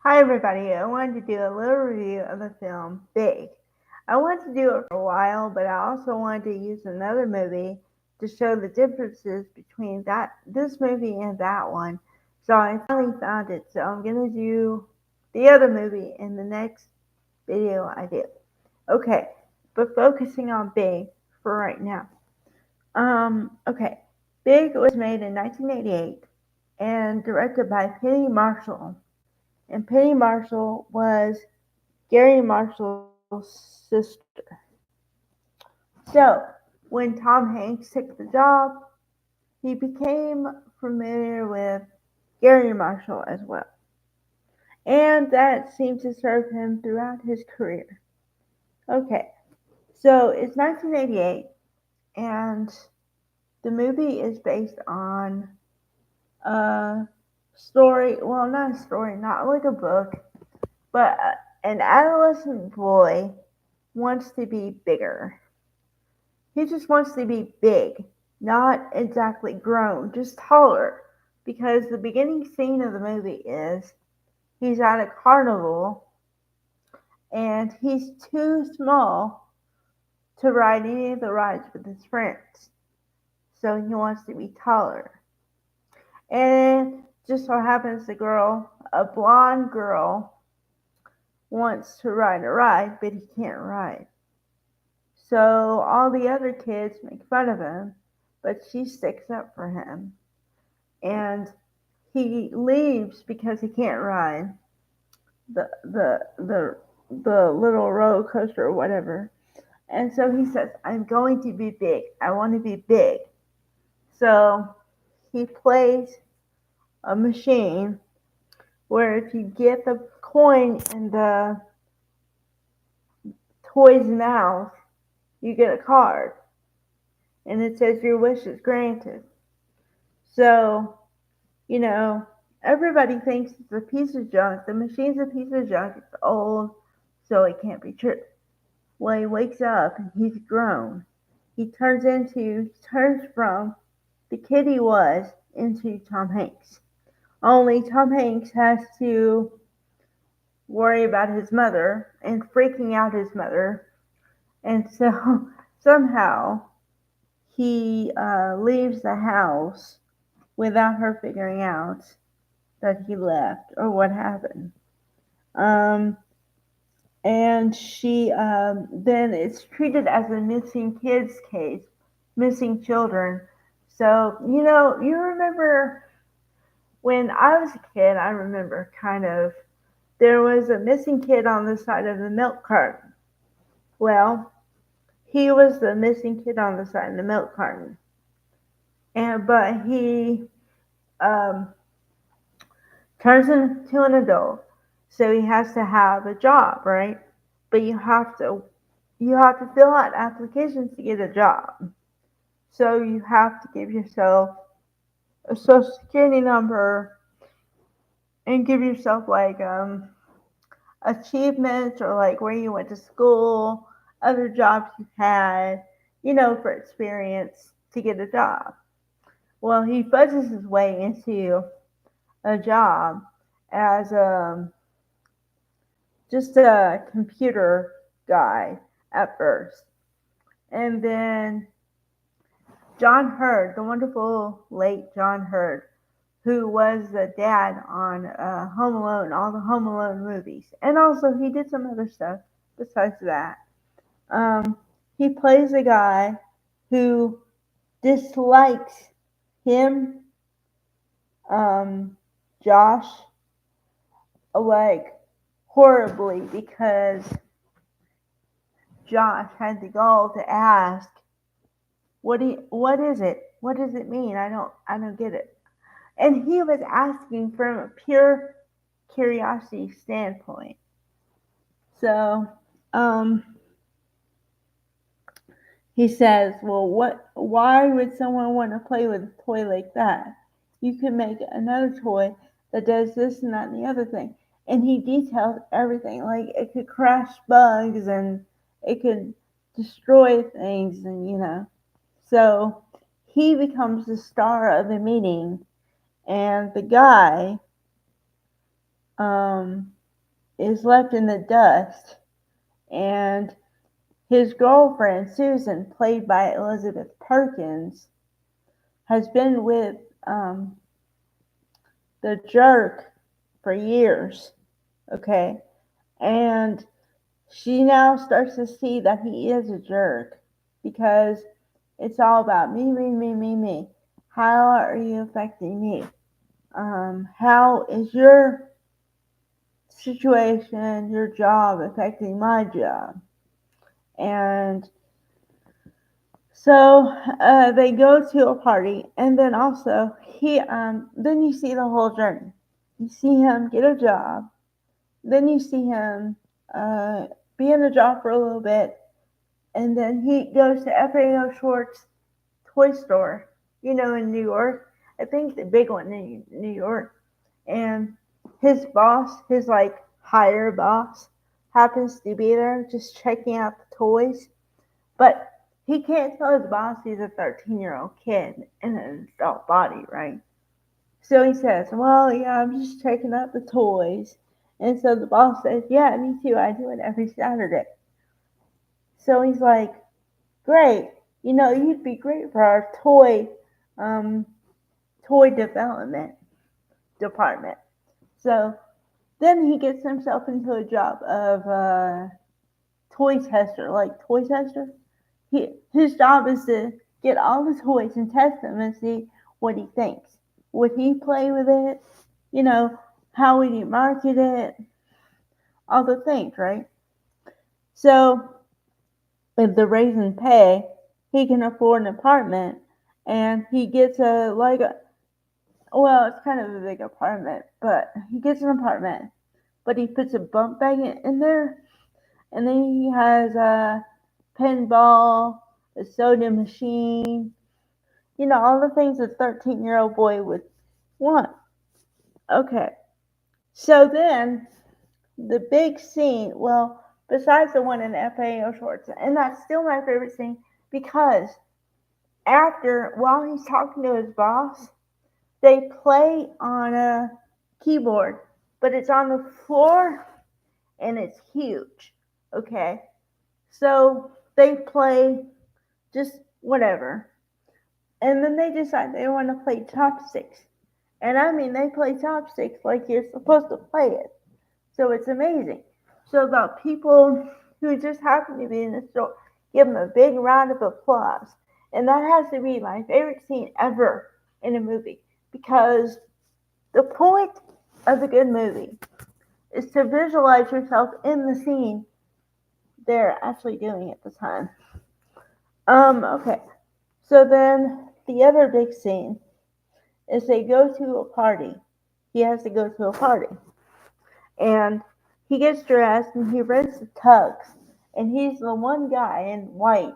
Hi everybody, I wanted to do a little review of the film Big. I wanted to do it for a while, but I also wanted to use another movie to show the differences between this movie and that one. So I finally found it. So I'm gonna do the other movie in the next video I do. Okay, but focusing on Big for right now. Okay. Big was made in 1988 and directed by Penny Marshall. And Penny Marshall was Gary Marshall's sister. So, when Tom Hanks took the job, he became familiar with Gary Marshall as well. And that seemed to serve him throughout his career. Okay, so it's 1988, and the movie is based on a story, well, not a story, not like a book, but an adolescent boy wants to be bigger. He just wants to be big, not exactly grown, just taller. Because the beginning scene of the movie is he's at a carnival and he's too small to ride any of the rides with his friends. So he wants to be taller. And just so happens a blonde girl, wants to ride a ride, but he can't ride. So all the other kids make fun of him, but she sticks up for him. And he leaves because he can't ride the the the the little roller coaster or whatever. And so he says, "I'm going to be big. I want to be big." So he plays a machine where if you get the coin in the toy's mouth, you get a card, and it says your wish is granted. So you know, everybody thinks it's a piece of junk. The machine's a piece of junk. It's old, so it can't be true. Well, he wakes up and he's grown. He turns from the kid he was into Tom Hanks. Only Tom Hanks has to worry about his mother and freaking out his mother. And so somehow he leaves the house without her figuring out that he left or what happened. Um, and she then it's treated as a missing kids case, missing children. So you remember when I was a kid. I remember kind of there was a missing kid on the side of the milk carton. Well, he was the missing kid on the side of the milk carton, and but he um, turns into an adult, so he has to have a job, right? But you have to fill out applications to get a job. So you have to give yourself a social security number and give yourself like achievements or like where you went to school, other jobs you had, for experience to get a job. Well, he fudges his way into a job as just a computer guy at first. And then John Hurd, the wonderful late John Hurd, who was the dad on Home Alone, all the Home Alone movies. And also, he did some other stuff besides that. Um, he plays a guy who dislikes him, um, Josh, like horribly because Josh had the gall to ask, what is it? What does it mean? I don't get it. And he was asking from a pure curiosity standpoint. So, um, he says, "Well, why would someone want to play with a toy like that? You can make another toy that does this and that and the other thing." And he details everything, like it could crash bugs and it could destroy things, and. So he becomes the star of the meeting, and the guy is left in the dust, and his girlfriend, Susan, played by Elizabeth Perkins, has been with um, the jerk for years, okay? And she now starts to see that he is a jerk because it's all about me, me, me, me, me. How are you affecting me? How is your situation, your job affecting my job? And so they go to a party, and then also then you see the whole journey. You see him get a job, then you see him uh, be in a job for a little bit, and then he goes to FAO Schwarz toy store, in New York. I think the big one in New York. And his boss, his like higher boss, happens to be there just checking out the toys. But he can't tell his boss he's a 13-year-old kid in an adult body, right? So he says, well, yeah, I'm just checking out the toys. And so the boss says, yeah, me too. I do it every Saturday. So he's like, great. You'd be great for our um, toy development department. So then he gets himself into a job of toy tester, like toy tester. His job is to get all the toys and test them and see what he thinks. Would he play with it? You know, how would he market it? All the things, right? So with the raise in pay, he can afford an apartment, and he gets it's kind of a big apartment, but he gets an apartment, but he puts a bump bag in there, and then he has a pinball, a soda machine, all the things a 13-year-old boy would want. Okay, so then the big scene, well, besides the one in FAO Schwarz, and that's still my favorite scene because while he's talking to his boss, they play on a keyboard, but it's on the floor and it's huge. Okay, so they play just whatever. And then they decide they want to play chopsticks. And I mean, they play chopsticks like you're supposed to play it. So it's amazing. So the people who just happen to be in the store give them a big round of applause. And that has to be my favorite scene ever in a movie because the point of a good movie is to visualize yourself in the scene they're actually doing at the time. Okay. So then the other big scene is they go to a party. He has to go to a party. And he gets dressed and he rents the tux. And he's the one guy in white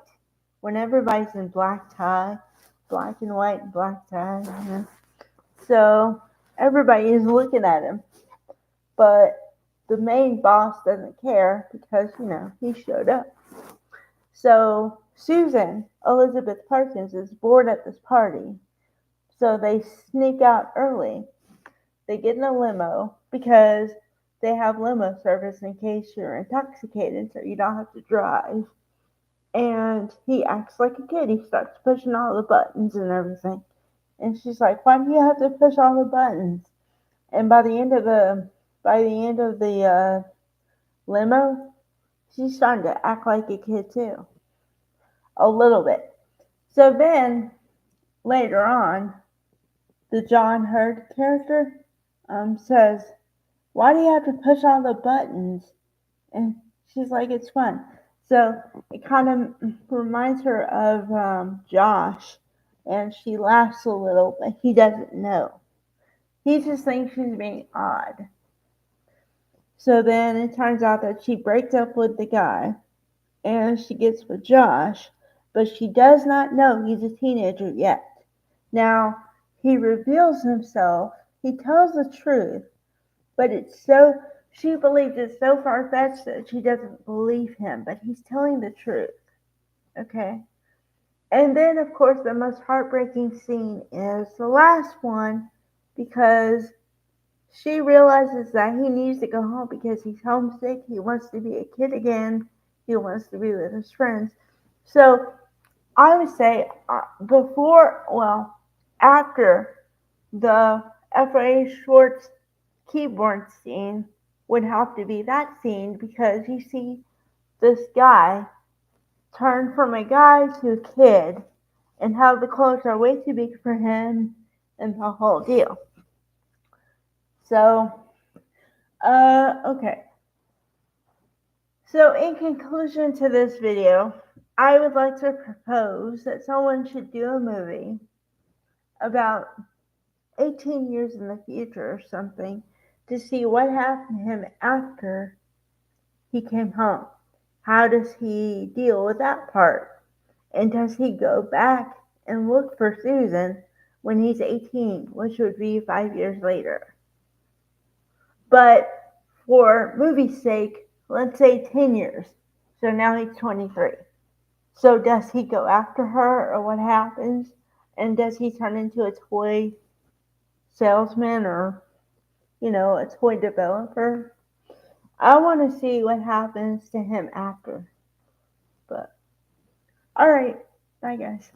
when everybody's in black tie, black and white and black tie. So everybody is looking at him. But the main boss doesn't care because, he showed up. So Susan, Elizabeth Perkins, is bored at this party. So they sneak out early. They get in a limo because they have limo service in case you're intoxicated so you don't have to drive. And he acts like a kid. He starts pushing all the buttons and everything. And she's like, why do you have to push all the buttons? And by the end of the limo, she's starting to act like a kid too. A little bit. So then later on, the John Hurt character says, why do you have to push all the buttons? And she's like, it's fun. So it kind of reminds her of Josh, and she laughs a little, but he doesn't know. He just thinks she's being odd. So then it turns out that she breaks up with the guy, and she gets with Josh, but she does not know he's a teenager yet. Now, he reveals himself, he tells the truth, but she believes it's so far-fetched that she doesn't believe him, but he's telling the truth. Okay? And then, of course, the most heartbreaking scene is the last one because she realizes that he needs to go home because he's homesick. He wants to be a kid again. He wants to be with his friends. So I would say after the F.A. Schwartz keyboard scene would have to be that scene because you see this guy turn from a guy to a kid and how the clothes are way too big for him and the whole deal. So, okay. So in conclusion to this video, I would like to propose that someone should do a movie about 18 years in the future or something to see what happened to him after he came home. How does he deal with that part? And does he go back and look for Susan when he's 18, which would be 5 years later? But for movie's sake, let's say 10 years. So now he's 23. So does he go after her or what happens? And does he turn into a toy salesman or, a toy developer? I want to see what happens to him after. But, alright, bye guys.